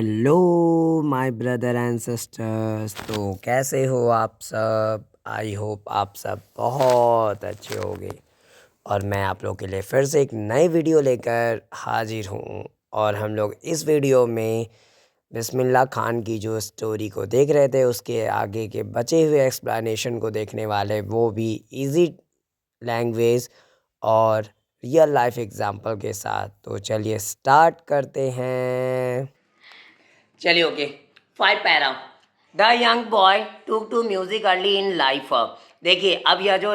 Hello my brother and sisters. तो कैसे हो आप सब? आई होप आप सब बहुत अच्छे होंगे। और मैं आप लोगों के लिए फिर से एक नई वीडियो लेकर हाजिर हूँ। और हम लोग इस वीडियो में बिस्मिल्लाह खान की जो स्टोरी को देख रहे थे उसके आगे के बचे हुए एक्सप्लेनेशन को देखने वाले, वो भी इजी लैंग्वेज और रियल लाइफ एग्जाम्पल के साथ। तो चलिए स्टार्ट करते हैं। चलिए okay. 5 para. The young boy took to music early in life. देखिए अब यह जो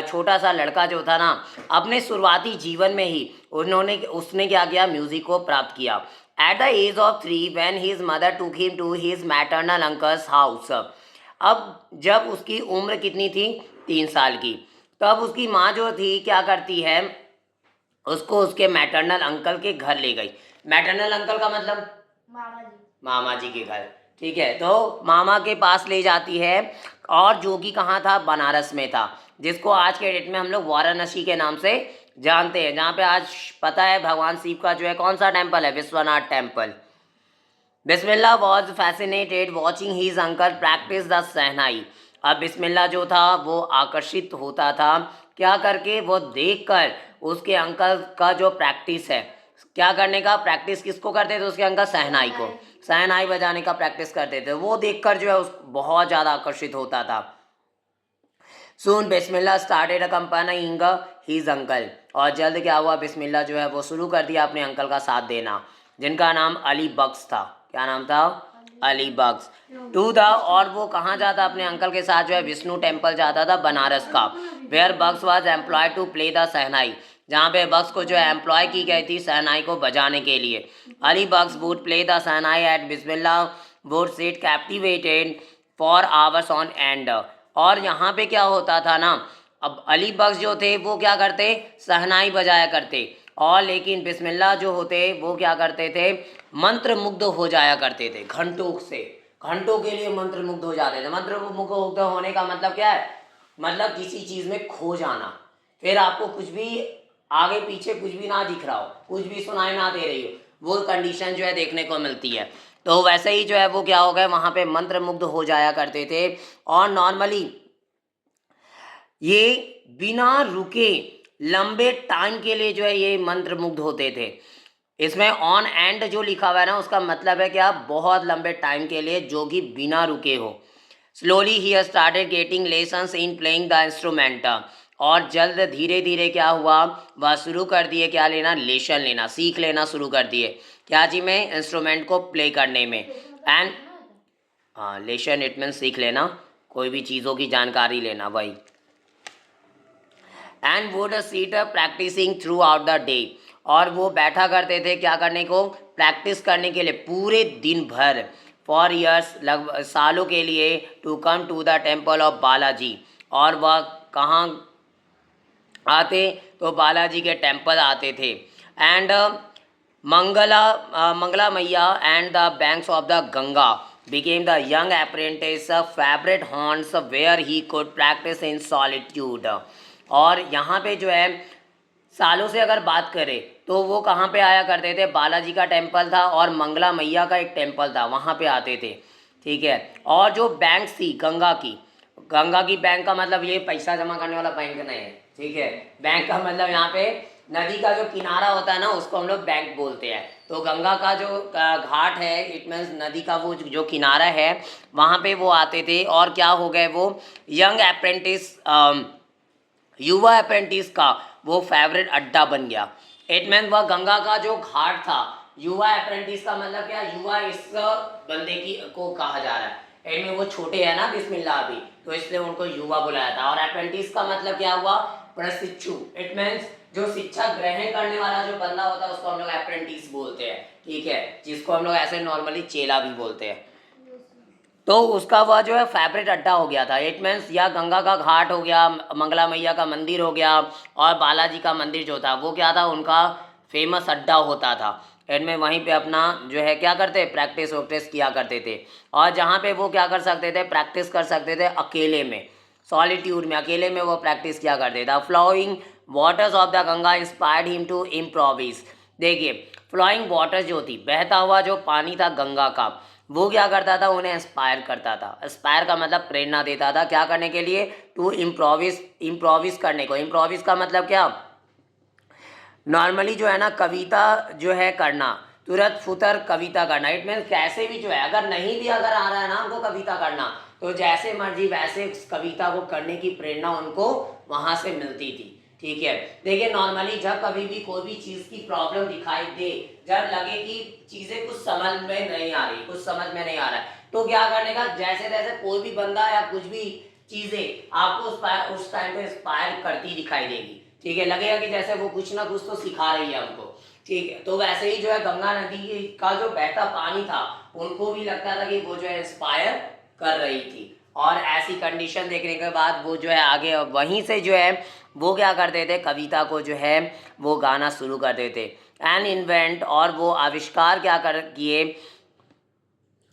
छोटा सा लड़का जो था ना, अपने शुरुआती जीवन में ही उसने क्या किया, म्यूजिक को प्राप्त किया। At the age of 3 when his mother took him to his maternal uncle's house. अब जब उसकी उम्र कितनी थी, 3 साल की, तब उसकी माँ जो थी क्या करती है, उसको उसके मैटरनल अंकल के घर ले गई। मैटरनल अंकल का मतलब मामा जी के घर। ठीक है, तो मामा के पास ले जाती है, और जो कि कहाँ था, बनारस में था, जिसको आज के डेट में हम लोग वाराणसी के नाम से जानते हैं, जहाँ पे आज पता है भगवान शिव का जो है कौन सा टेम्पल है, Vishwanath temple. Bismillah was fascinated watching his uncle practise the shehnai. अब बिस्मिल्लाह जो था वो आकर्षित होता था, क्या करके, वो देखकर उसके अंकल का जो प्रैक्टिस है, क्या करने का, प्रैक्टिस किसको करते थे, उसके अंकल सहनाई को, सहनाई बजाने का प्रैक्टिस करते थे, वो देखकर जो है उस बहुत ज़्यादा आकर्षित होता था। सून बिस्मिल्लाह स्टार्टेड अकम्पनिंग हीज अंकल। और जल्द क्या हुआ, बिस्मिल्लाह जो है वो शुरू कर दिया अपने अंकल का साथ देना, जिनका नाम अली बख्श था। क्या नाम था, अली बख्श। टू द, और वो कहाँ जाता अपने अंकल के साथ, जो है विष्णु टेम्पल जाता था, बनारस का। Where Bakhsh was employed to play the shehnai, जहाँ पे बख्श को जो है एम्प्लॉय की गई थी सहनाई को बजाने के लिए। Ali Bakhsh would play the shehnai and Bismillah would sit captivated for hours on end. और यहाँ पे क्या होता था ना, अब अली बख्श जो थे वो क्या करते, सहनाई बजाया करते, और लेकिन बिस्मिल्लाह जो होते वो क्या करते थे, मंत्र मुग्ध हो जाया करते थे, घंटों से, घंटों के लिए मंत्र मुग्ध हो जाते थे। मंत्र मुग्ध होने का मतलब क्या है, मतलब किसी चीज में खो जाना, फिर आपको कुछ भी आगे पीछे कुछ भी ना दिख रहा हो, कुछ भी सुनाई ना दे रही हो, वो कंडीशन जो है देखने को मिलती है। तो वैसे ही जो है वो क्या हो गए, वहाँ पे मंत्र मुग्ध हो जाया करते थे। और नॉर्मली ये बिना रुके लंबे टाइम के लिए जो है ये मंत्र मुग्ध होते थे। इसमें ऑन एंड जो लिखा हुआ है ना, उसका मतलब है क्या, बहुत लंबे टाइम के लिए, जो कि बिना रुके हो। Slowly he started getting lessons in playing the instrument. और जल्द धीरे धीरे क्या हुआ, वह शुरू कर दिए क्या लेना, लेसन लेना, सीख लेना शुरू कर दिए, क्या जी में, इंस्ट्रूमेंट को प्ले करने में। एंड हाँ, लेसन इट मीन सीख लेना, कोई भी चीज़ों की जानकारी लेना, वही। And would sit practising throughout the day. और वो बैठा करते थे क्या करने को, प्रैक्टिस करने के लिए पूरे दिन भर, फॉर ईयर्स, लगभग सालों के लिए, to come to the temple of Balaji. और वह कहाँ आते, तो बालाजी के टेम्पल आते थे। एंड मंगला मैया and the banks of the Ganga became the young apprentice favorite haunts where he could practice in solitude। और यहाँ पे जो है सालों से अगर बात करें तो वो कहाँ पे आया करते थे, बालाजी का टेम्पल था और मंगला मैया का एक टेम्पल था, वहाँ पे आते थे। ठीक है, और जो बैंक थी गंगा की, गंगा की बैंक का मतलब ये पैसा जमा करने वाला बैंक नहीं है, ठीक है, बैंक का मतलब यहाँ पे नदी का जो किनारा होता है ना, उसको हम लोग बैंक बोलते हैं। तो गंगा का जो घाट है, इट मीन्स नदी का वो जो किनारा है, वहाँ पे वो आते थे। और क्या हो गए, वो यंग अप्रेंटिस, युवा अप्रेंटिस का वो फेवरेट अड्डा बन गया। इट मीन वह गंगा का जो घाट था, युवा अप्रेंटिस का मतलब क्या, युवा इस बंदे की को कहा जा रहा है, इनमें वो छोटे हैं ना बिस्मिल्लाह अभी, तो इसलिए उनको युवा बुलाया था। और अप्रेंटिस का मतलब क्या हुआ, प्रशिक्षु। इट मीन्स जो शिक्षा ग्रहण करने वाला जो बंदा होता है उसको हम लोग अप्रेंटिस बोलते हैं, ठीक है, जिसको हम लोग ऐसे नॉर्मली चेला भी बोलते हैं। तो उसका वह जो है फेवरेट अड्डा हो गया था। इट मीन्स या गंगा का घाट हो गया, मंगला मैया का मंदिर हो गया, और बालाजी का मंदिर जो था वो क्या था, उनका फेमस अड्डा होता था। इनमें वहीं पे अपना जो है क्या करते, प्रैक्टिस वैक्टिस किया करते थे। और जहाँ पे वो क्या कर सकते थे, प्रैक्टिस कर सकते थे अकेले में, सॉलिट्यूड में, अकेले में वो प्रैक्टिस किया करते थे। Flowing waters of the Ganga inspired him to improvise. देखिए फ्लोइंग वाटर जो थी, बहता हुआ जो पानी था गंगा का, वो क्या करता था, उन्हें इंस्पायर करता था। इंस्पायर का मतलब प्रेरणा देता था, क्या करने के लिए, टू इम्प्रोविस, इम्प्रोविस करने को। इम्प्रोविस का मतलब क्या, नॉर्मली जो है ना कविता जो है करना, तुरंत फुतर कविता करना। इट मीन्स कैसे भी जो है, अगर नहीं भी अगर आ रहा है ना हमको कविता करना, तो जैसे मर्जी वैसे उस कविता को करने की प्रेरणा उनको वहां से मिलती थी। ठीक है, देखिए नॉर्मली जब कभी भी कोई भी चीज की प्रॉब्लम दिखाई दे, जब लगे कि चीजें कुछ समझ में नहीं आ रही, कुछ समझ में नहीं आ रहा है, तो क्या करने का, जैसे तैसे कोई भी बंदा या कुछ भी चीजें आपको उस टाइम पे इंस्पायर करती दिखाई देगी। ठीक है, लगेगा कि जैसे वो कुछ ना कुछ तो सिखा रही है हमको। ठीक है, तो वैसे ही जो है गंगा नदी का जो बहता पानी था, उनको भी लगता था कि वो जो है इंस्पायर कर रही थी। और ऐसी कंडीशन देखने के बाद वो जो है आगे वहीं से जो है वो क्या करते थे, कविता को जो है वो गाना शुरू कर देते। एन इन्वेंट, और वो आविष्कार क्या कर किए,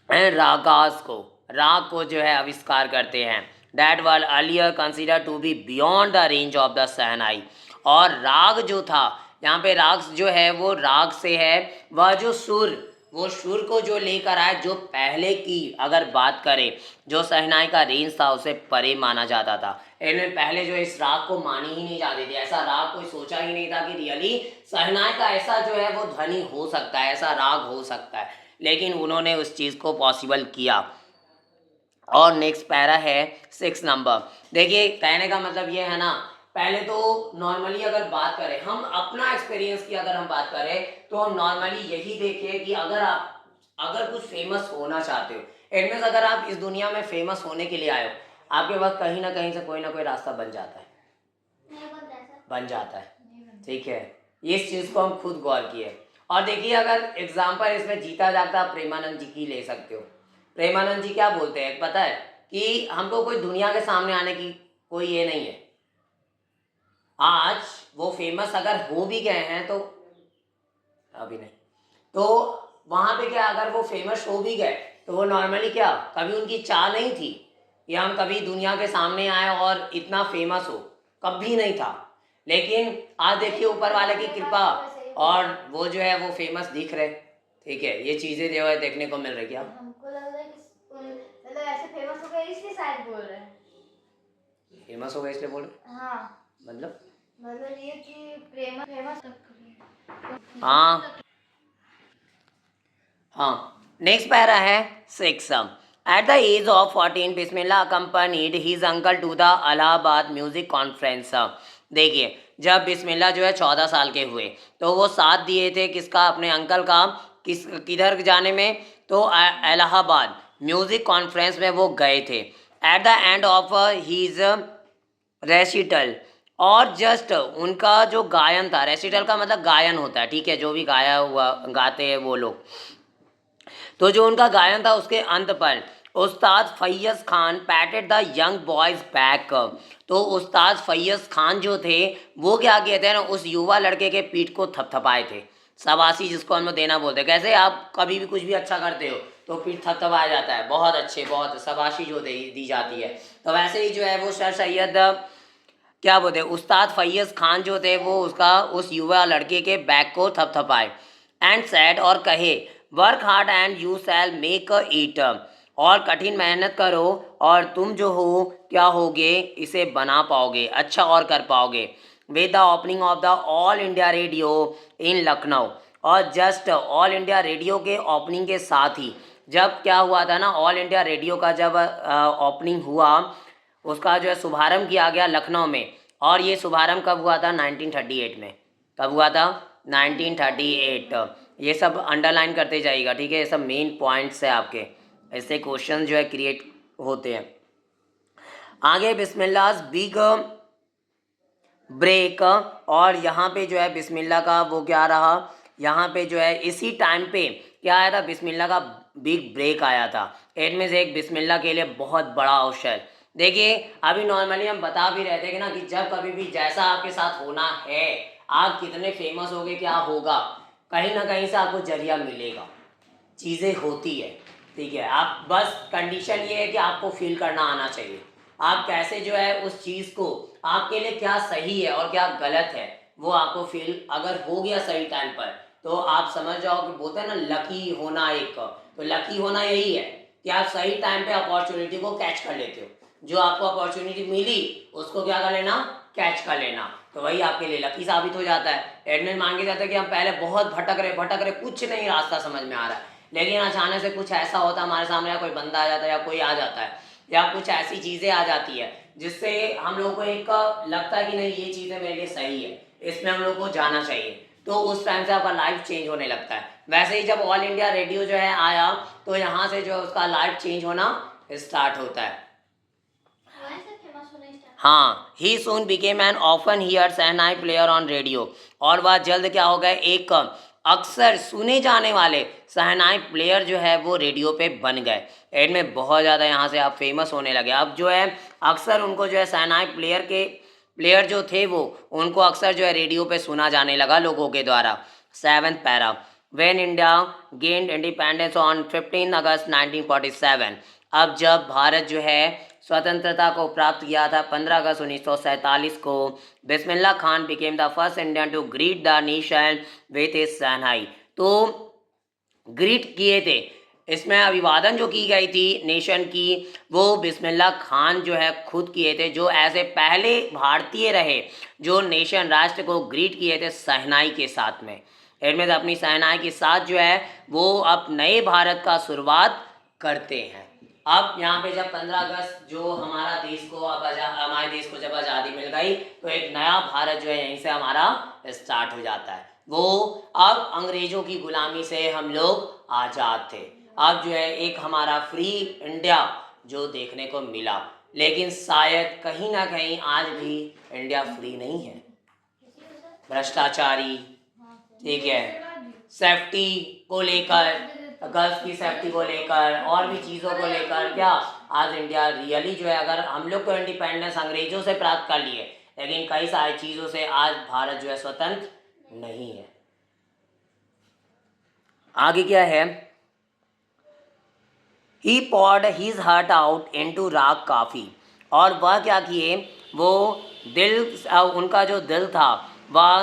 रागास को, राग को जो है आविष्कार करते हैं। That were earlier consider to be beyond the range of the shehnai. और राग जो था, यहाँ पे राग जो है वो राग से है, वह जो सुर, वो सुर को जो लेकर आए, जो पहले की अगर बात करें, जो सहनाई का रेंज था उसे परे माना जाता था। इनमें पहले जो इस राग को मानी ही नहीं जाती थी, ऐसा राग कोई सोचा ही नहीं था कि रियली सहनाई का ऐसा जो है वो ध्वनि हो सकता है, ऐसा राग हो सकता है। लेकिन उन्होंने उस चीज़ को पॉसिबल किया। और नेक्स्ट पैरा है 6 नंबर। देखिए कहने का मतलब ये है ना, पहले तो नॉर्मली अगर बात करें, हम अपना एक्सपीरियंस की अगर हम बात करें, तो हम नॉर्मली यही देखें कि अगर आप अगर कुछ फेमस होना चाहते हो, इट मीन्स अगर आप इस दुनिया में फेमस होने के लिए आए हो, आपके पास कहीं ना कहीं से कोई ना कोई रास्ता बन जाता है, बन जाता है। ठीक है, इस चीज़ को हम खुद गौर किए। और देखिए अगर एग्जाम्पल इसमें जीता जागता आप प्रेमानंद जी की ले सकते हो। प्रेमानंद जी क्या बोलते हैं पता है, कि हमको कोई दुनिया के सामने आने की कोई ये नहीं है। आज वो फेमस अगर हो भी गए हैं तो अभी नहीं, तो वहां पे क्या, अगर वो फेमस हो भी गए तो वो नॉर्मली क्या, कभी उनकी चाह नहीं थी कि हम कभी दुनिया के सामने आए और इतना फेमस हो, कभी नहीं था। लेकिन आज देखिए ऊपर वाले की कृपा, और वो जो है वो फेमस दिख रहे। ठीक है, ये चीजें जो है देखने को मिल रही। क्या हमको लग रहा है कि मतलब ऐसे फेमस हो गए इसलिए शायद बोल रहे हैं। फेमस हो गए इसलिए बोल रहे, हाँ, मतलब ये कि प्रेम फेमस। हाँ हाँ। नेक्स्ट पैरा है 6। At the age of 14 Bismillah accompanied his uncle to the Allahabad music conference. देखिए जब बिस्मिल्लाह जो है 14 साल के हुए, तो वो साथ दिए थे किसका, अपने अंकल का, किधर जाने में, तो इलाहाबाद म्यूजिक कॉन्फ्रेंस में वो गए थे। Eight the end of his recital, और जस्ट उनका जो गायन था, रेसिटल का मतलब गायन होता है, ठीक है, जो भी गाया हुआ गाते हैं वो लोग, तो जो उनका गायन था उसके अंत पर Ustad Faiyaz Khan patted the young boy's back. तो उस्ताद फैयज़ खान जो थे वो क्या कहते हैं ना, उस युवा लड़के के पीठ को थपथपाए थे। शाबाशी जिसको हम लोग देना बोलते हैं, कैसे आप कभी भी कुछ भी अच्छा करते हो तो पीठ थपथपाया जाता है, बहुत अच्छे, बहुत शाबाशी जो दी जाती है। तो वैसे ही जो है वो सर सैयद क्या बोलते हैं, उस्ताद फैयज़ खान जो थे वो उसका उस युवा लड़के के बैक को थपथपाए एंड सेड, और कहे, work hard and you shall make it, और कठिन मेहनत करो और तुम जो हो क्या होगे, इसे बना पाओगे, अच्छा और कर पाओगे। With the opening of the all India radio in Lucknow, और जस्ट ऑल इंडिया रेडियो के ओपनिंग के साथ ही, जब क्या हुआ था ना, ऑल इंडिया रेडियो का जब ओपनिंग हुआ, उसका जो है शुभारंभ किया गया लखनऊ में। और ये शुभारंभ कब हुआ था, 1938 में। कब हुआ था, 1938। ये सब अंडरलाइन करते जाइएगा, ठीक है, ये सब मेन पॉइंट्स है आपके, ऐसे क्वेश्चन जो है क्रिएट होते हैं। आगे बिस्मिल्लाह बिग ब्रेक, और यहाँ पे जो है बिस्मिल्लाह का वो क्या रहा, यहाँ पे जो है इसी टाइम पे क्या आया था, बिस्मिल्लाह का बिग ब्रेक आया था। इट मीन्स एक बिस्मिल्लाह के लिए बहुत बड़ा अवसर। देखिए अभी नॉर्मली हम बता भी रहे थे कि ना, कि जब कभी भी जैसा आपके साथ होना है, आप कितने फेमस होगे क्या होगा, कहीं ना कहीं से आपको जरिया मिलेगा, चीज़ें होती है। ठीक है, आप बस कंडीशन ये है कि आपको फील करना आना चाहिए, आप कैसे जो है उस चीज़ को, आपके लिए क्या सही है और क्या गलत है, वो आपको फील अगर हो गया सही टाइम पर, तो आप समझ जाओ कि बोलते हैं ना लकी होना एक, तो लकी होना यही है कि आप सही टाइम पे अपॉर्चुनिटी को कैच कर लेते हो। जो आपको अपॉर्चुनिटी मिली उसको क्या कर लेना, कैच कर लेना, तो वही आपके लिए लकी साबित हो जाता है। एडमिन मान के जाता है कि हम पहले बहुत भटक रहे कुछ नहीं रास्ता समझ में आ रहा है, लेकिन अचानक से कुछ ऐसा होता है हमारे सामने, या कोई बंदा आ जाता है या कोई आ जाता है या कुछ ऐसी चीज़ें आ जाती है जिससे हम लोग को एक लगता है कि नहीं ये चीज़ें मेरे लिए सही है, इसमें हम लोग को जाना चाहिए, तो उस टाइम से आपका लाइफ चेंज होने लगता है। वैसे ही जब ऑल इंडिया रेडियो जो है आया तो यहाँ से जो है उसका लाइफ चेंज होना स्टार्ट होता है। वहीं से फेमस होना स्टार्ट। हाँ, he soon became an often heard shehnai player on radio, और वह जल्द क्या हो गए, एक अक्सर सुने जाने वाले शहनाई प्लेयर जो है वो रेडियो पे बन गए। एड में बहुत ज़्यादा यहाँ से आप फेमस होने लगे। अब जो है अक्सर उनको जो है शहनाई प्लेयर जो थे वो उनको अक्सर जो है रेडियो पे सुना जाने लगा लोगों के द्वारा। 7th para, when India gained independence on 15 अगस्त 1947, अब जब भारत जो है स्वतंत्रता को प्राप्त किया था 15 अगस्त 1947 को, Bismillah Khan became the first Indian to greet the nation with his shehnai. तो ग्रीट किए थे, इसमें अभिवादन जो की गई थी नेशन की, वो बिस्मिल्लाह खान जो है खुद किए थे, जो ऐसे पहले भारतीय रहे जो नेशन राष्ट्र को ग्रीट किए थे शहनाई के साथ में। इनमें अपनी शहनाई के साथ जो है वो अब नए भारत का शुरुआत करते हैं। अब यहाँ पे जब 15 अगस्त जो हमारा देश को अब हमारे देश को जब आज़ादी मिल गई तो एक नया भारत जो है यहीं से हमारा स्टार्ट हो जाता है। वो अब अंग्रेजों की गुलामी से हम लोग आज़ाद थे, अब जो है एक हमारा फ्री इंडिया जो देखने को मिला, लेकिन शायद कहीं ना कहीं आज भी इंडिया फ्री नहीं है। भ्रष्टाचारी, ठीक है, सेफ्टी को लेकर, गर्ल्स की सेफ्टी को लेकर और भी चीज़ों को लेकर, क्या आज इंडिया रियली जो है, अगर हम लोग को इंडिपेंडेंस अंग्रेजों से प्राप्त कर लिए, लेकिन कई सारी चीज़ों से आज भारत जो है स्वतंत्र नहीं है। आगे क्या है, ही पॉर्ड हीज हार्ट आउट इनटू राग काफ़ी, और वह क्या किए, वो दिल, उनका जो दिल था वह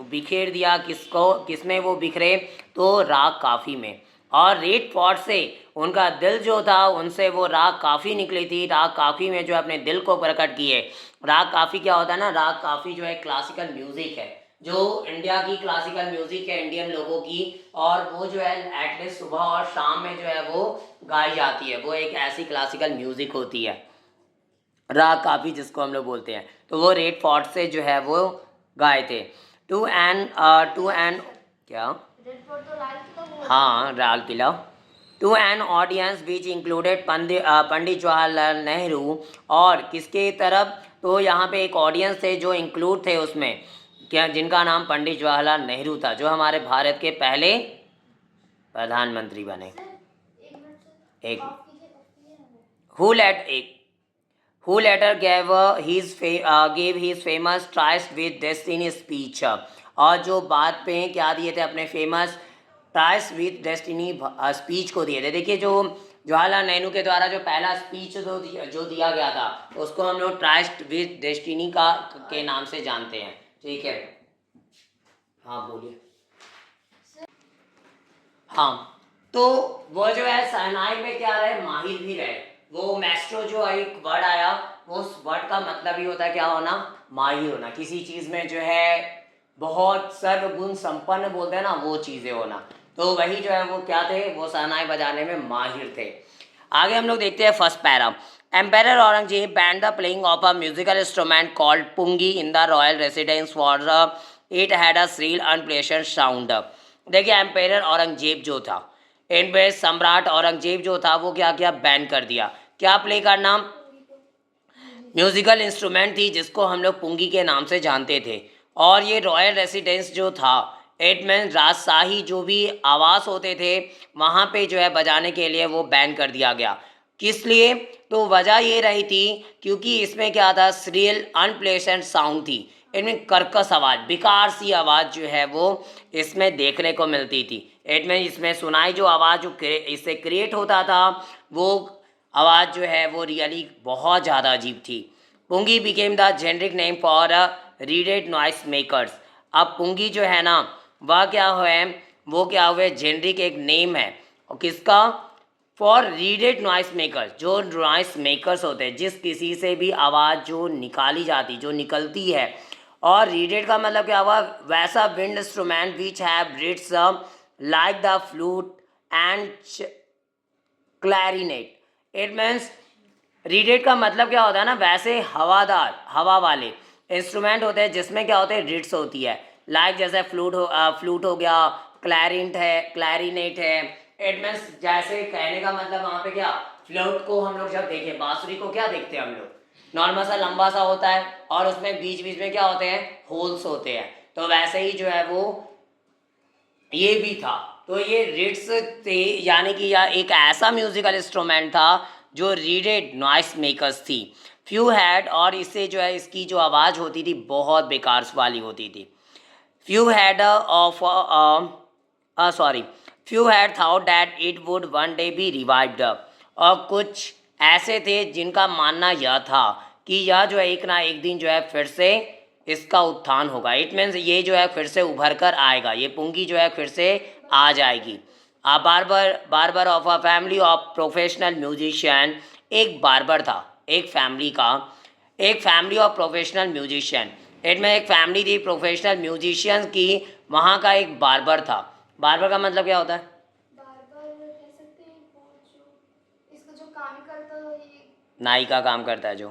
बिखेर दिया, किसमें वो बिखरे, तो राग काफ़ी में। और रेड फोर्ट से उनका दिल जो था उनसे वो राग काफ़ी निकली थी, राग काफ़ी में जो अपने दिल को प्रकट किए। राग काफ़ी क्या होता है ना, राग काफ़ी जो है क्लासिकल म्यूज़िक है, जो इंडिया की क्लासिकल म्यूज़िक है इंडियन लोगों की, और वो जो है एटलीस्ट सुबह और शाम में जो है वो गाई जाती है, वो एक ऐसी क्लासिकल म्यूज़िक होती है राग काफ़ी जिसको हम लोग बोलते हैं। तो वो रेड फोर्ट से जो है वो गाए थे। टू एन क्या, रेड फोर्ट तो लाल किला वो। हाँ, Lal Qila. To an audience which included Pandit Jawaharlal Nehru, और किसके तरफ, तो यहाँ पे एक ऑडियंस थे जो इंक्लूड थे उसमें, क्या, जिनका नाम पंडित जवाहरलाल नेहरू था, जो हमारे भारत के पहले प्रधानमंत्री बने। एक मिनट से एक ऑफ कीजिए ना। who later gave his famous Tryst with Destiny speech, और जो बाद पे क्या दिए थे, अपने famous tryst with destiny speech को दिए थे। देखिए जो जवाहरलाल नेहरू के द्वारा जो पहला स्पीच जो दिया गया था उसको हम लोग ट्राइस्ट विद डेस्टिनी का के नाम से जानते हैं, ठीक है। हाँ बोलिए। हाँ, तो वो जो है शहनाई में क्या रहे, माहिर भी रहे। वो मैस्ट्रो जो एक वर्ड आया, वो उस वर्ड का मतलब ही होता है क्या होना, माहिर होना, किसी चीज़ में जो है बहुत सर्वगुण संपन्न बोलते हैं ना, वो चीज़ें होना। तो वही जो है वो क्या थे, वो शहनाई बजाने में माहिर थे। आगे हम लोग देखते हैं first para. Emperor Aurangzeb banned the playing of a musical instrument called pungi in the royal residence for it had a shrill unpleasant sound. देखिए एम्पायर औरंगजेब जो था, इनमें सम्राट औरंगजेब जो था वो क्या क्या बैन कर दिया, क्या प्ले करना, म्यूजिकल इंस्ट्रूमेंट थी जिसको हम लोग पुंगी के नाम से जानते थे। और ये रॉयल रेसिडेंस जो था, इट मीन राजशाही जो भी आवास होते थे वहाँ पे जो है बजाने के लिए वो बैन कर दिया गया। किस लिए, तो वजह ये रही थी क्योंकि इसमें क्या था, श्रील अनप्लेजेंट साउंड थी, इनमें कर्कश आवाज़, बेकार सी आवाज़ जो है वो इसमें देखने को मिलती थी। इट में इसमें सुनाई जो आवाज़ जो इससे क्रिएट होता था वो आवाज़ जो है वो रियली बहुत ज़्यादा अजीब थी। Pungi became the generic name for reeded noise makers. अब पुंगी जो है ना वह क्या है, वो क्या हुए जेनरिक एक नेम है और किसका फॉर रीडेड नॉइस मेकर्स, जो नॉइस मेकर्स होते हैं जिस किसी से भी आवाज़ जो निकाली जाती जो निकलती है। और रीडेड का मतलब क्या हुआ वैसा wind instrument which have reads like the flute and clarinet. It means readed का मतलब क्या होता है ना वैसे हवादार हवा वाले इंस्ट्रूमेंट होते हैं जिसमें क्या होते हैं रिड्स होती है लाइक जैसे फ्लूट हो गया, क्लैरिनेट है। इट मीन्स जैसे कहने का मतलब वहाँ पे क्या फ्लूट को हम लोग जब देखें बांसुरी को क्या देखते हैं हम लोग नॉर्मल सा लंबा सा होता है और उसमें बीच बीच में क्या होते हैं होल्स होते हैं, तो वैसे ही जो है वो ये भी था। तो ये रिड्स थे यानी कि यह एक ऐसा म्यूजिकल इंस्ट्रूमेंट था जो रीडेड नॉइस मेकर्स थी। फ्यू हैड और इससे जो है इसकी जो आवाज़ होती थी बहुत बेकार वाली होती थी। Few had of sorry few had thought that it would one day B revived. और कुछ ऐसे थे जिनका मानना यह था कि यह जो है एक ना एक दिन जो है फिर से इसका उत्थान होगा। इट मीन्स ये जो है फिर से उभर कर आएगा, ये पुंगी जो है फिर से आ जाएगी। A barber of a family of professional musician, एक बार्बर था एक फैमिली ऑफ प्रोफेशनल म्यूजिशियन। इनमें एक फैमिली थी प्रोफेशनल म्यूजिशियंस की, वहाँ का एक बार्बर था। बार्बर का मतलब क्या होता है बार्बर कह सकते हैं वो जो इसका जो काम करता है ये। नाई का काम करता है जो,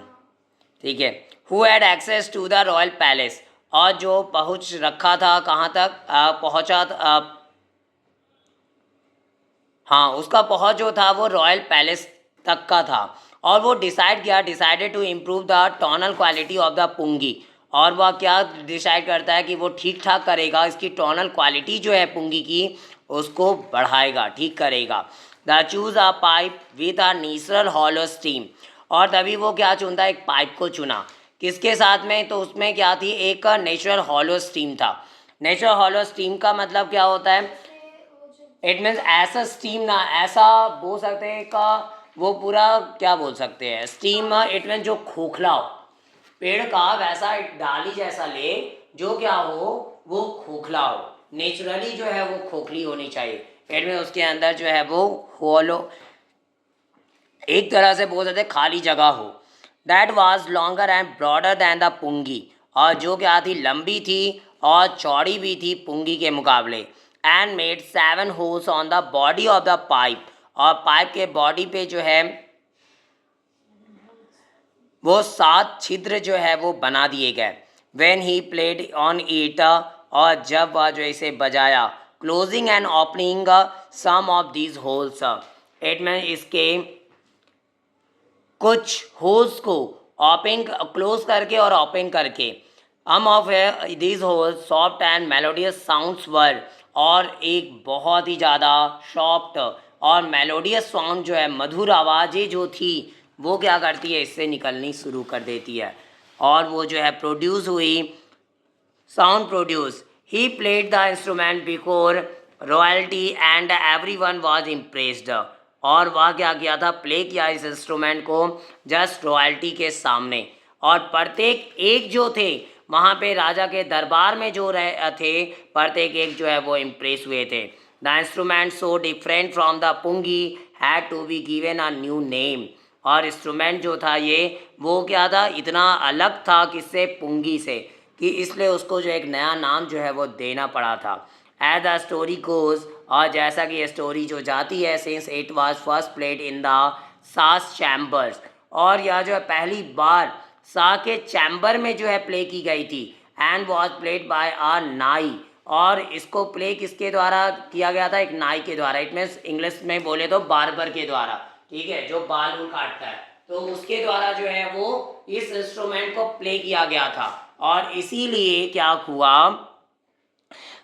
ठीक है। Who had access to the royal palace, और जो पहुँच रखा था कहाँ तक पहुँचा हाँ उसका पहुँच जो था वो रॉयल पैलेस तक का था। और वो decided to improve the tonal quality of the pungi. और वह क्या डिसाइड करता है कि वो ठीक ठाक करेगा इसकी टोनल क्वालिटी जो है पुंगी की उसको बढ़ाएगा ठीक करेगा। The choose a pipe with a natural hollow steam, और तभी वो क्या चुनता है एक पाइप को चुना किसके साथ में, तो उसमें क्या थी एक नेचुरल हॉलो स्टीम था। नेचुरल हॉलो स्टीम का मतलब क्या होता है इट मीन्स ऐसा स्टीम ना ऐसा बोल सकते हैं का वो पूरा क्या बोल सकते हैं स्टीम इट मीन्स जो खोखला हो पेड़ का वैसा डाली जैसा ले जो क्या हो वो खोखला हो, नेचुरली जो है वो खोखली होनी चाहिए। इट मीन्स उसके अंदर जो है वो होलो एक तरह से बोल सकते हैं खाली जगह हो। That was longer and broader than the pungi, और जो क्या थी लंबी थी और चौड़ी भी थी पुंगी के मुकाबले। And made 7 holes on the body of the pipe, और पाइप के बॉडी पे जो है वो 7 छिद्र जो है वो बना दिए गए। When he played on it, और जब वह जो इसे बजाया closing and opening some of these holes, it में इसके कुछ होल्स को ओपन क्लोज करके और ओपन करके हम of these holes soft and melodious sounds were, और एक बहुत ही ज़्यादा सॉफ्ट और मेलोडियस साउंड जो है मधुर आवाज़ें जो थी वो क्या करती है इससे निकलनी शुरू कर देती है और वो जो है प्रोड्यूस हुई sound produce. He played the instrument before royalty and everyone was impressed, और वह क्या किया था प्ले किया इस इंस्ट्रूमेंट को जस्ट रॉयल्टी के सामने, और प्रत्येक एक जो थे वहाँ पे राजा के दरबार में जो रहे थे प्रत्येक एक जो है वो इम्प्रेस हुए थे। The instrument so different from the pungi had to be given a new name, और इंस्ट्रूमेंट जो था ये वो क्या था इतना अलग था किससे पुंगी से कि इसलिए उसको जो एक नया नाम जो है वो देना पड़ा था। एज द स्टोरी गोज, और जैसा कि ये स्टोरी जो जाती है since it was first played in the सास चैम्बर्स, और यह जो है पहली बार सा के चैम्बर में जो है प्ले की गई थी एंड वॉज प्लेड बाय अ नाई, और इसको प्ले किसके द्वारा किया गया था एक नाई के द्वारा। इट मीन्स इंग्लिश में बोले तो बार्बर के द्वारा, ठीक है जो बाल उल काटता है तो उसके द्वारा जो है वो इस इंस्ट्रूमेंट को प्ले किया गया था। और इसीलिए क्या हुआ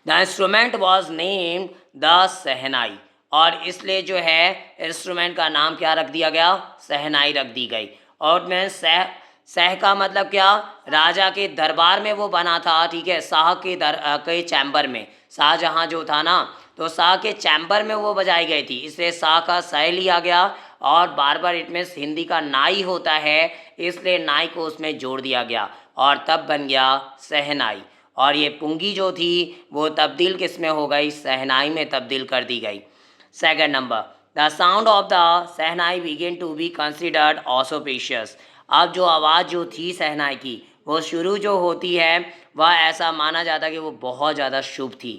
the instrument was named the shehnai, और इसलिए जो है इंस्ट्रूमेंट का नाम क्या रख दिया गया सहनाई रख दी गई। और मैं सह का मतलब क्या राजा के दरबार में वो बना था, ठीक है शाह के चैम्बर में शाहजहाँ जो था ना तो शाह के चैम्बर में वो बजाई गई थी इसलिए शाह का सह लिया गया। और बार बार इट मीन्स हिंदी का नाई होता है इसलिए नाई को उसमें जोड़ दिया गया और तब बन गया सहनाई। और ये पुंगी जो थी वो तब्दील किस में हो गई, शहनाई में तब्दील कर दी गई। Second number, the sound of the shehnai begin to be considered auspicious. अब जो आवाज़ जो थी शहनाई की वो शुरू जो होती है वह ऐसा माना जाता है कि वो बहुत ज़्यादा शुभ थी।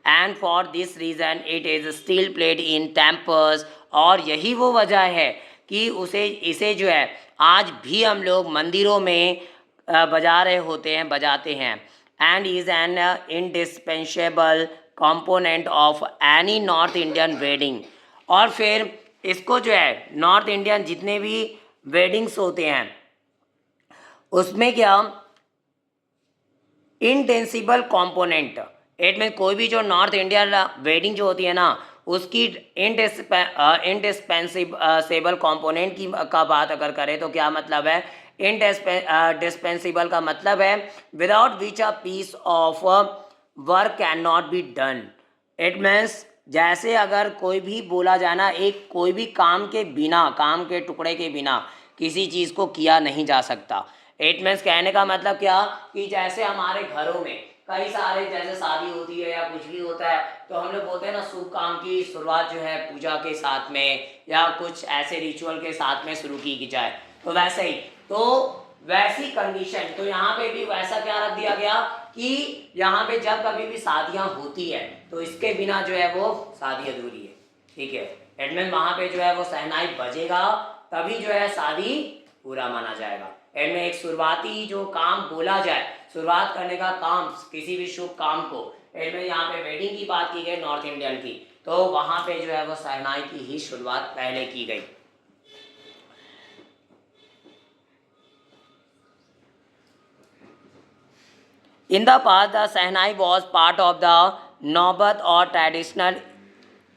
And for this reason it is still played in temples, और यही वो वजह है कि इसे जो है आज भी हम लोग मंदिरों में बजा रहे होते हैं, बजाते हैं। And is an indispensable component of any north Indian wedding. और फिर इसको जो है नॉर्थ इंडियन जितने भी वेडिंग्स होते हैं उसमें क्या इंटेंसिबल कंपोनेंट, इट में कोई भी जो नॉर्थ इंडियन वेडिंग जो होती है ना उसकी इंडिस्पेंसेबल कंपोनेंट की का बात अगर करें तो क्या मतलब है, इंडिस्पेंसेबल का मतलब है without which a piece of work can not be done. It means जैसे अगर कोई भी बोला जाए ना, एक कोई भी काम के बिना, काम के टुकड़े के बिना किसी चीज़ को किया नहीं जा सकता। इट मीन्स कहने का मतलब क्या कि जैसे हमारे घरों में कई सारे जैसे शादी होती है या कुछ भी होता है तो हम लोग बोलते हैं ना शुभ काम की शुरुआत जो है पूजा के साथ में या कुछ ऐसे रिचुअल के साथ में शुरू की जाए, तो वैसे ही तो वैसी कंडीशन तो यहाँ पे भी वैसा क्या रख दिया गया कि यहाँ पे जब कभी भी शादियाँ होती है तो इसके बिना जो है वो शादी अधूरी है। ठीक है, इट मीन वहाँ पे जो है वो शहनाई बजेगा तभी जो है शादी पूरा माना जाएगा। इनमें एक शुरुआती जो काम बोला जाए, शुरुआत करने का काम किसी भी शुभ काम को, इनमें यहाँ पे वेडिंग की बात की गई नॉर्थ इंडियन की, तो वहाँ पे जो है वो शहनाई की ही शुरुआत पहले की गई। In the past, the Sahnai was part of the Naubat or traditional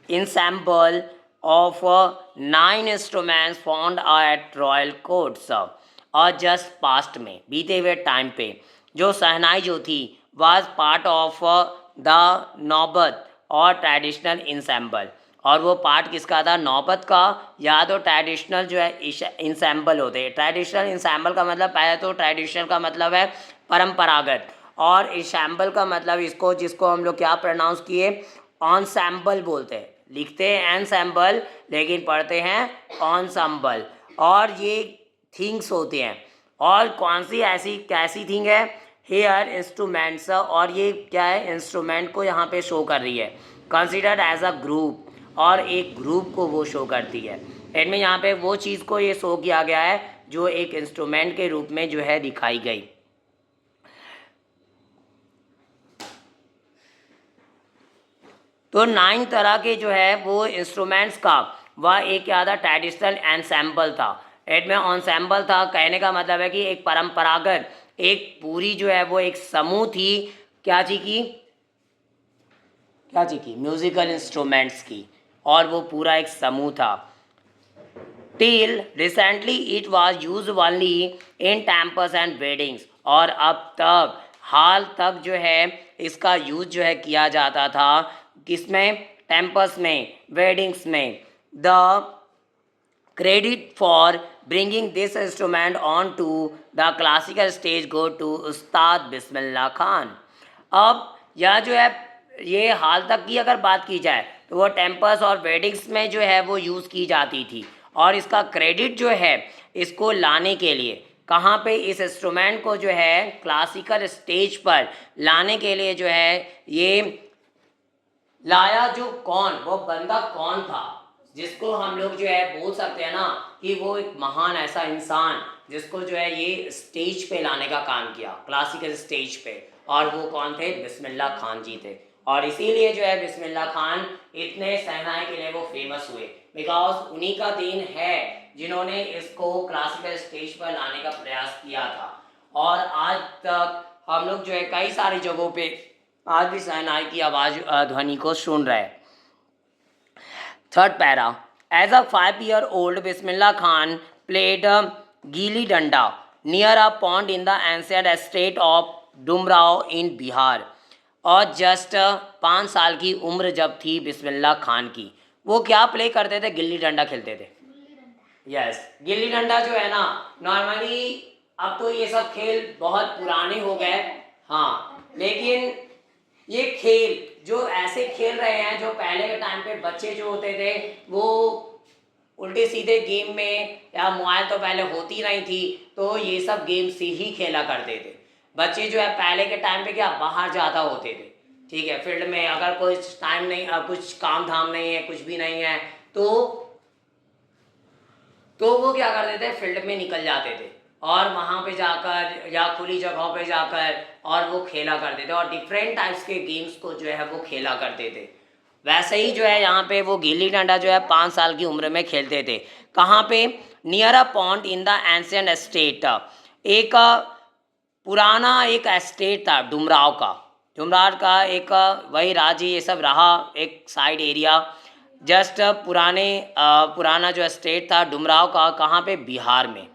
ensemble of 9 instruments found at royal courts। और जस्ट पास्ट में बीते हुए टाइम पे जो शहनाई जो थी वाज पार्ट ऑफ द नौबत और ट्रेडिशनल इंसेम्बल। और वो पार्ट किसका था, नौबत का, या तो ट्रेडिशनल जो है इंसेम्बल होते हैं। ट्रेडिशनल इंसेम्बल का मतलब पहले तो ट्रेडिशनल का मतलब है परंपरागत, और इंसेम्बल का मतलब इसको जिसको हम लोग क्या प्रोनाउंस किए, ऑनसैम्बल बोलते हैं। लिखते हैं एनसैम्बल लेकिन पढ़ते हैं ऑनसैम्बल। और ये थिंग्स होते हैं, और कौन सी ऐसी कैसी थिंग है, हेयर इंस्ट्रूमेंट्स, और ये क्या है, इंस्ट्रूमेंट को यहाँ पे शो कर रही है, कंसिडर्ड एज अ ग्रुप, और एक ग्रुप को वो शो करती है। इनमें यहाँ पे वो चीज़ को ये शो किया गया है जो एक इंस्ट्रूमेंट के रूप में जो है दिखाई गई। तो 9 तरह के जो है वो इंस्ट्रूमेंट्स का वह एक क्या था, ट्रेडिशनल एनसैम्बल था। इनमें ऑनसैम्बल था, कहने का मतलब है कि एक परंपरागत एक पूरी जो है वो एक समूह थी, क्या चीज़ की म्यूजिकल इंस्ट्रूमेंट्स की, और वो पूरा एक समूह था। Till recently it was use only in temples and weddings, और अब तक हाल तक जो है इसका यूज जो है किया जाता था किसमें, टेम्पल्स में, वेडिंग्स में। The credit for bringing this instrument on to the classical stage go to Ustad Bismillah Khan. अब यह जो है ये हाल तक की अगर बात की जाए तो वो टेम्पल्स और वेडिंग्स में जो है वो यूज़ की जाती थी, और इसका क्रेडिट जो है इसको लाने के लिए कहाँ पे, इस इंस्ट्रूमेंट को जो है क्लासिकल स्टेज पर लाने के लिए जो है ये लाया, जो कौन, वो बंदा कौन था जिसको हम लोग जो है बोल सकते हैं ना कि वो एक महान ऐसा इंसान जिसको जो है ये स्टेज पे लाने का काम किया, क्लासिकल स्टेज पे, और वो कौन थे, बिस्मिल्लाह खान जी थे। और इसीलिए जो है बिस्मिल्लाह खान इतने शहनाई के लिए वो फेमस हुए, बिकॉज उन्हीं का देन है जिन्होंने इसको क्लासिकल स्टेज पर लाने का प्रयास किया था। और आज तक हम लोग जो है कई सारी जगहों पे आज भी शहनाई की आवाज़ ध्वनि को सुन रहे हैं। Third para, as a 5-year-old Bismillah Khan played gilli danda near a pond in the ancient state of Dumraon in Bihar. और जस्ट 5 साल की उम्र जब थी बिस्मिल्लाह खान की, वो क्या प्ले करते थे, गिल्ली डंडा खेलते थे। यस, गिल्ली डंडा जो है ना, नॉर्मली अब तो ये सब खेल बहुत पुराने हो गए, हाँ, लेकिन ये खेल जो ऐसे खेल रहे हैं, जो पहले के टाइम पे बच्चे जो होते थे वो उल्टे सीधे गेम में, या मोबाइल तो पहले होती नहीं थी, तो ये सब गेम से ही खेला करते थे। बच्चे जो है पहले के टाइम पे क्या बाहर ज़्यादा होते थे, ठीक है, फील्ड में अगर कुछ टाइम नहीं, कुछ काम धाम नहीं है, कुछ भी नहीं है, तो वो क्या करते थे, फील्ड में निकल जाते थे और वहाँ पे जाकर या खुली जगहों पे जाकर और वो खेला करते थे और डिफरेंट टाइप्स के गेम्स को जो है वो खेला करते थे। वैसे ही जो है यहाँ पे वो गिल्ली डंडा जो है 5 साल की उम्र में खेलते थे। कहाँ पे? Near a pond in the ancient estate. एक पुराना एक एस्टेट था डुमराव का, डुमराव का एक वही राज्य ये सब रहा, एक साइड एरिया जस्ट पुराना जो स्टेट था डुमराव का, कहाँ पे? बिहार में।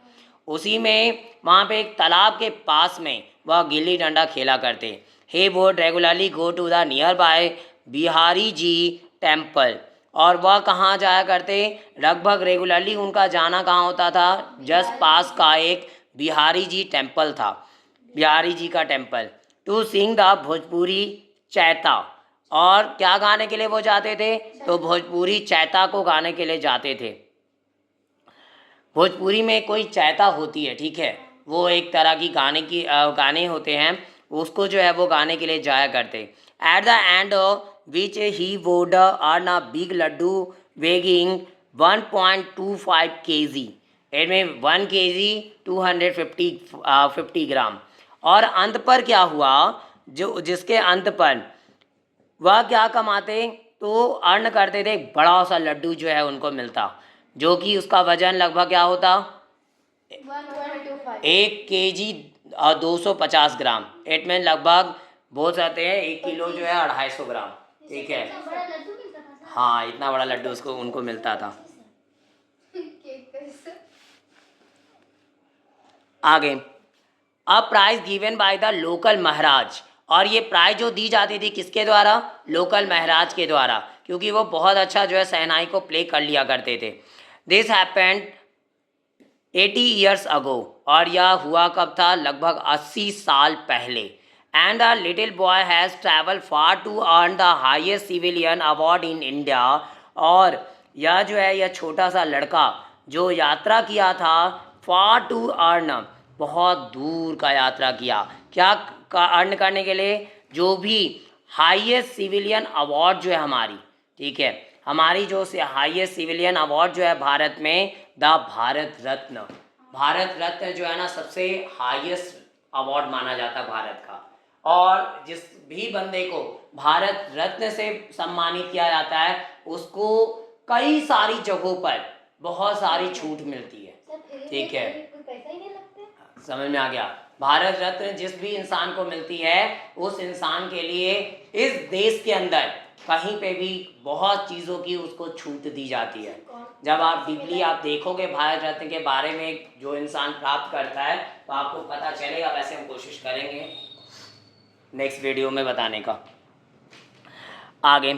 उसी में वहाँ पे एक तालाब के पास में वह गिल्ली डंडा खेला करते। He would regularly go to the nearby Bihari ji temple. और वह कहाँ जाया करते? लगभग रेगुलरली उनका जाना कहाँ होता था? जस्ट पास का एक बिहारी जी टेम्पल था, बिहारी जी का temple, to sing the Bhojpuri chaita. और क्या गाने के लिए वो जाते थे? तो भोजपुरी चैता को गाने के लिए जाते थे। भोजपुरी में कोई चैता होती है, ठीक है, वो एक तरह की गाने होते हैं, उसको जो है वो गाने के लिए जाया करते। At the end which he would earn a big laddu weighing 1.25 kg, इनमें 1 kg 250 ग्राम। और अंत पर क्या हुआ, जो जिसके अंत पर वह क्या कमाते, तो अर्न करते थे, एक बड़ा सा लड्डू जो है उनको मिलता, जो कि उसका वजन लगभग क्या होता? 1.25। 1 kg 250 ग्राम। इट में लगभग बोल सकते हैं 1 किलो जो है 250 ग्राम, ठीक है। बड़ा लड्डू मिलता था सर। हाँ, इतना बड़ा लड्डू उसको उनको मिलता था। केक कैसे? आगे, a prize given by the local Maharaj. और ये प्राइज जो दी जाती थी किसके द्वारा? लोकल महाराज के द्वारा, क्योंकि वो बहुत अच्छा जो है शहनाई को प्ले कर लिया करते थे। This happened 80 years ago. और यह हुआ कब था? लगभग 80 साल पहले। And the little boy has travel far to earn the highest civilian award in India. और यह जो है यह छोटा सा लड़का जो यात्रा किया था फार टू अर्न, बहुत दूर का यात्रा किया, क्या का अर्न करने के लिए? जो भी हाईएस्ट सिविलियन अवार्ड जो है हमारी, ठीक है, हमारी जो से हाईएस्ट सिविलियन अवार्ड जो है भारत में, द भारत रत्न। भारत रत्न जो है ना सबसे हाईएस्ट अवार्ड माना जाता है भारत का। और जिस भी बंदे को भारत रत्न से सम्मानित किया जाता है उसको कई सारी जगहों पर बहुत सारी छूट मिलती है, ठीक है, कोई पैसा ही नहीं लगता। समझ में आ गया? भारत रत्न जिस भी इंसान को मिलती है उस इंसान के लिए इस देश के अंदर कहीं पे भी बहुत चीज़ों की उसको छूट दी जाती है। जब आप डीपली आप देखोगे भारत रत्न के बारे में जो इंसान प्राप्त करता है तो आपको पता चलेगा। वैसे हम कोशिश करेंगे नेक्स्ट वीडियो में बताने का। आगे,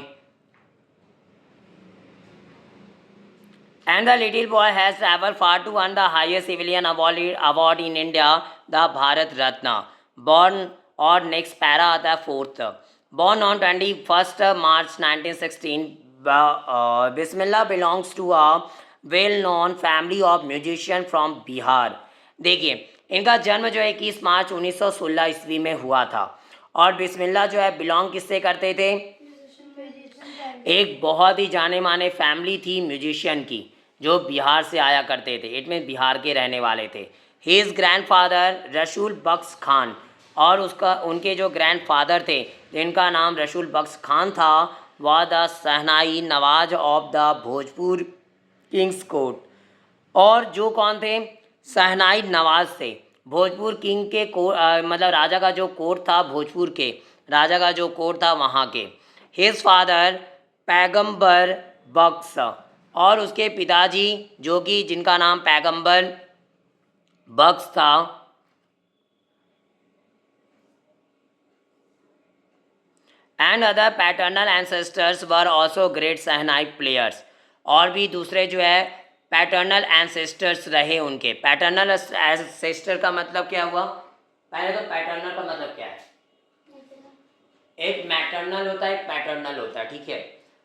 and the little boy has traveled far to earn the highest civilian award in India, the Bharat Ratna. Born or next para आता है 4th, born on 21st March 1916, Bismillah belongs to a well-known family of musicians from Bihar. देखिए, इनका जन्म जो है 21 मार्च 1916 ईस्वी में हुआ था। और बिस्मिल्लाह जो है बिलोंग किससे करते थे? एक बहुत ही जाने माने फैमिली थी म्यूजिशियन की, जो बिहार से आया करते थे, इट में बिहार के रहने वाले थे। हिज ग्रैंडफादर रसूल बख्श खान, और उनके जो ग्रैंडफादर थे जिनका नाम रसूल बख्श खान था, वह the shehnai Nawaz of the Bhojpur Kings court. और जो कौन थे? शहनाई नवाज थे, भोजपुर किंग के मतलब राजा का जो कोर्ट था, भोजपुर के राजा का जो कोर्ट था वहाँ के। हिज फादर पैगंबर बख्श, और उसके पिताजी जो कि जिनका नाम पैगंबर बख्श था, and other paternal ancestors were also great shehnai players. और भी दूसरे जो है पैटर्नल एंसेस्टर्स रहे उनके। पैटर्नल एंसेस्टर का मतलब क्या हुआ? पहले तो पैटर्नल का मतलब क्या है? एक मैटरनल होता है, एक पैटर्नल होता है, ठीक है।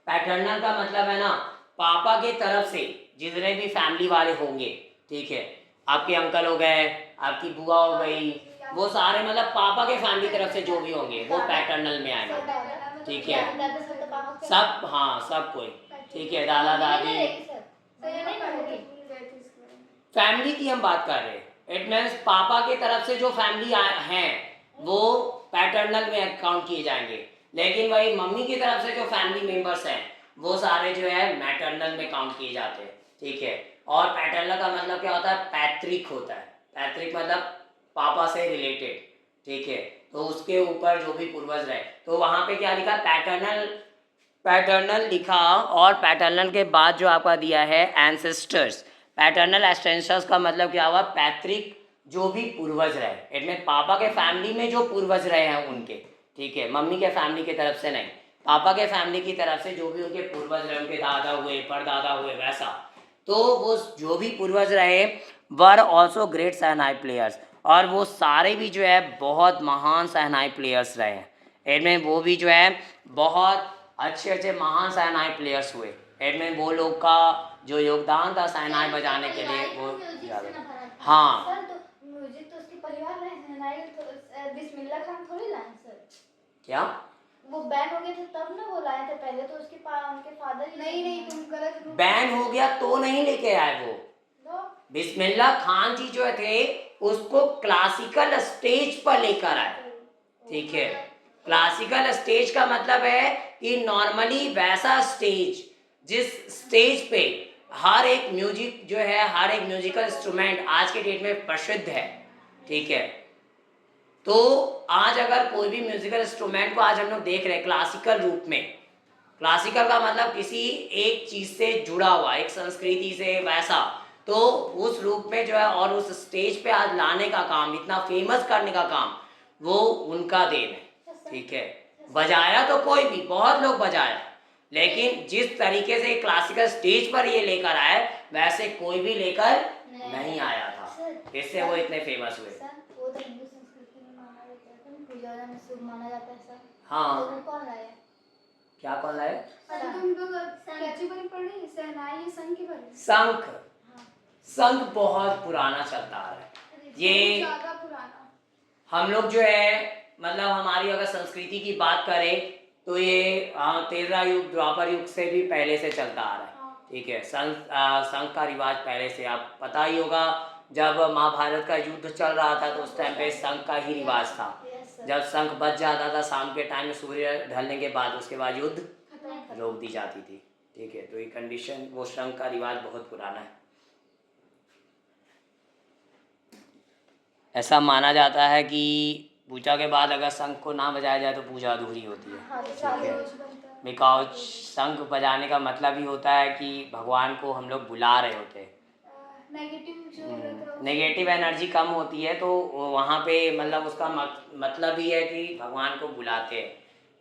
पैटर्नल का मतलब है ना, पापा के तरफ से जितने भी फैमिली वाले होंगे, ठीक है, आपके अंकल हो गए, आपकी बुआ हो गई, वो सारे मतलब पापा के फैमिली तरफ से जो भी होंगे वो पैटर्नल में आएंगे, ठीक है। सब, हाँ सब कोई, ठीक है, दादा दादी, फैमिली की हम बात कर रहे हैं। इट मीन्स पापा के तरफ से जो फैमिली हैं वो पैटर्नल में काउंट किए जाएंगे, लेकिन वही मम्मी की तरफ से जो फैमिली मेंबर्स हैं वो सारे जो है मैटरनल में काउंट किए जाते हैं, ठीक है। और पैटर्नल का मतलब क्या होता है, पैतृक होता है। पैतृक मतलब पापा से रिलेटेड, ठीक है, तो उसके ऊपर जो भी पूर्वज रहे, तो वहाँ पे क्या लिखा, पैटर्नल, पैटर्नल लिखा। और पैटर्नल के बाद जो आपका दिया है एंसेस्टर्स, पैटर्नल एंसेस्टर्स का मतलब क्या हुआ, पैतृक जो भी पूर्वज रहे, इनमें पापा के फैमिली में जो पूर्वज रहे हैं उनके, ठीक है, मम्मी के फैमिली की तरफ से नहीं, पापा के फैमिली की तरफ से जो भी उनके पूर्वज रहे, उनके दादा हुए, परदादा हुए, वैसा, तो वो जो भी पूर्वज रहे were also great shehnai players, और वो सारे भी जो है बहुत महान शहनाई प्लेयर्स रहे हैं। इनमें वो भी जो है बहुत अच्छे अच्छे महान शहनाई प्लेयर्स हुए। इनमें वो लोग का जो योगदान था शहनाई बजाने के लिए वो ज़्यादा। हाँ, म्यूजिक तो उसके परिवार में शहनाई तो बिस्मिल्लाह खान थोड़ी लाए सर। क्या वो बैन हो गए थे तब ना वो लाए थे, पहले तो उसके उनके फादर ही। नहीं तुम गलत बैन हो गया तो नहीं लेके आए वो। तो बिस्मिल्लाह खान जी जो थे उसको क्लासिकल स्टेज पर लेकर आए, ठीक है। क्लासिकल स्टेज का मतलब है कि नॉर्मली वैसा स्टेज जिस स्टेज पे हर एक म्यूजिक जो है, हर एक म्यूजिकल इंस्ट्रूमेंट आज के डेट में प्रसिद्ध है, ठीक है। तो आज अगर कोई भी म्यूजिकल इंस्ट्रूमेंट को आज हम लोग देख रहे हैं क्लासिकल रूप में, क्लासिकल का मतलब किसी एक चीज से जुड़ा हुआ, एक संस्कृति से वैसा, तो उस रूप में जो है और उस स्टेज पे आज लाने का काम, इतना फेमस करने का काम वो उनका देन है, ठीक है। बजाया तो कोई भी, बहुत लोग बजाया, लेकिन जिस तरीके से क्लासिकल स्टेज पर ये लेकर आए वैसे कोई भी लेकर नहीं आया था, इससे वो इतने फेमस हुए। वो तो हिंदू संस्कृति में माना जाता है ना, पूजा में शुभ माना जाता है सर। हाँ, तो वो कौन लाया? क्या कौन लाए? अरे तुम लोग कैची बनी पढ़ रही, शहनाई ये संग की बनी। शंख, शंख बहुत पुराना चलता आ रहा है ये। ज्यादा पुराना हम लोग जो है मतलब हमारी अगर संस्कृति की बात करें तो ये 13 युग द्वापर युग से भी पहले से चलता आ रहा है, ठीक है। शंख का रिवाज पहले से, आप पता ही होगा जब महाभारत का युद्ध चल रहा था तो उस टाइम पे शंख का ही रिवाज था। जब शंख बज जाता था शाम के टाइम में सूर्य ढलने के बाद, उसके बाद युद्ध रोक दी जाती थी, ठीक है। तो ये कंडीशन, वो शंख का रिवाज बहुत पुराना है। ऐसा माना जाता है कि पूजा के बाद अगर शंख को ना बजाया जाए तो पूजा अधूरी होती है, ठीक है। बिकॉज शंख बजाने का मतलब ही होता है कि भगवान को हम लोग बुला रहे होते हैं, नेगेटिव एनर्जी कम होती है, तो वहाँ पे मतलब उसका मतलब ही है कि भगवान को बुलाते हैं।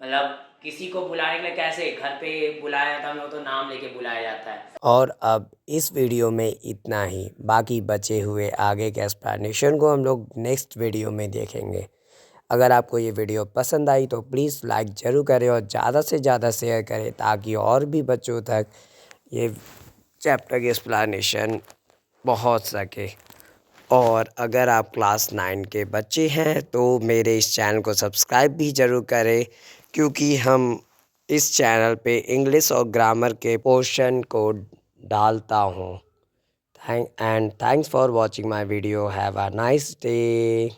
मतलब किसी को बुलाने के लिए कैसे घर पे बुलाया जाता है हम लोग, तो नाम लेके बुलाया जाता है। और अब इस वीडियो में इतना ही, बाकी बचे हुए आगे के एक्सप्लेनेशन को हम लोग नेक्स्ट वीडियो में देखेंगे। अगर आपको ये वीडियो पसंद आई तो प्लीज़ लाइक ज़रूर करें और ज़्यादा से ज़्यादा शेयर करें ताकि और भी बच्चों तक ये चैप्टर की एक्सप्लेनेशन पहुंच सके। और अगर आप क्लास 9 के बच्चे हैं तो मेरे इस चैनल को सब्सक्राइब भी ज़रूर करें, क्योंकि हम इस चैनल पे इंग्लिश और ग्रामर के पोर्शन को डालता हूँ। Thanks for watching my video. Have a nice day.